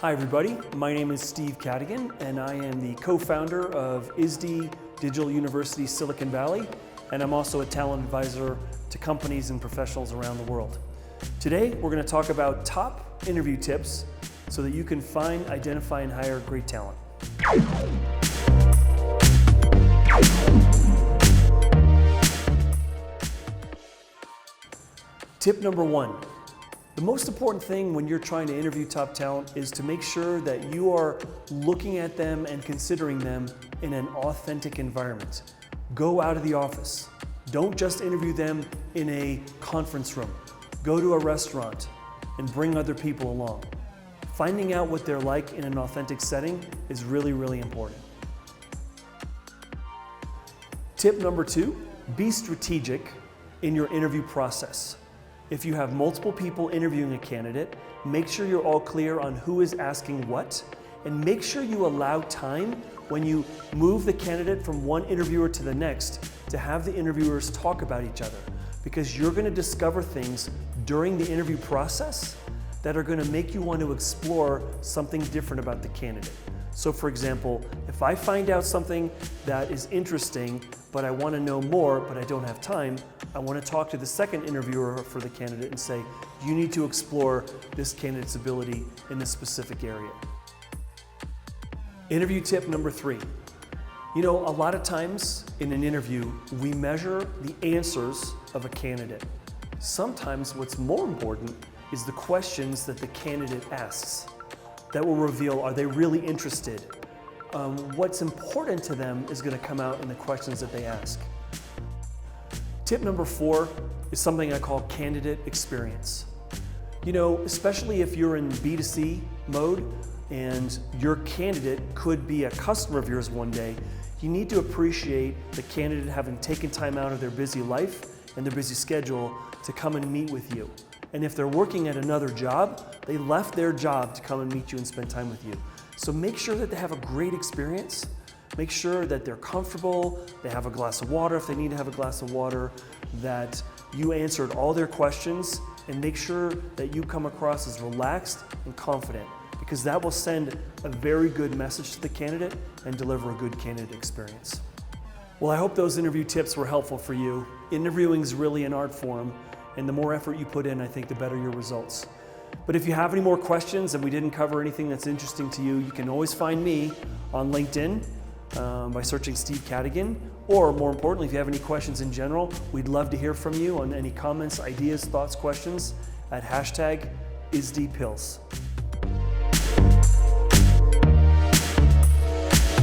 Hi everybody, my name is Steve Cadigan and I am the co-founder of ISDI Digital University Silicon Valley, and I'm also a talent advisor to companies and professionals around the world. Today we're going to talk about top interview tips so that you can find, identify, and hire great talent. Tip number one. The most important thing when you're trying to interview top talent is to make sure that you are looking at them and considering them in an authentic environment. Go out of the office. Don't just interview them in a conference room. Go to a restaurant and bring other people along. Finding out what they're like in an authentic setting is really, really important. Tip number two, be strategic in your interview process. If you have multiple people interviewing a candidate, make sure you're all clear on who is asking what, and make sure you allow time when you move the candidate from one interviewer to the next to have the interviewers talk about each other, because you're going to discover things during the interview process that are going to make you want to explore something different about the candidate. So for example, if I find out something that is interesting, but I want to know more, but I don't have time, I want to talk to the second interviewer for the candidate and say, you need to explore this candidate's ability in this specific area. Interview tip number three. You know, a lot of times in an interview, we measure the answers of a candidate. Sometimes what's more important is the questions that the candidate asks. That will reveal, are they really interested? What's important to them is going to come out in the questions that they ask. Tip number four is something I call candidate experience. You know, especially if you're in B2C mode and your candidate could be a customer of yours one day, you need to appreciate the candidate having taken time out of their busy life and their busy schedule to come and meet with you. And if they're working at another job, they left their job to come and meet you and spend time with you. So make sure that they have a great experience. Make sure that they're comfortable, they have a glass of water if they need to have a glass of water, that you answered all their questions, and make sure that you come across as relaxed and confident, because that will send a very good message to the candidate and deliver a good candidate experience. Well, I hope those interview tips were helpful for you. Interviewing is really an art form, and the more effort you put in, I think the better your results. But if you have any more questions and we didn't cover anything that's interesting to you, you can always find me on LinkedIn by searching Steve Cadigan, or more importantly, if you have any questions in general, we'd love to hear from you on any comments, ideas, thoughts, questions at #ISDIPills.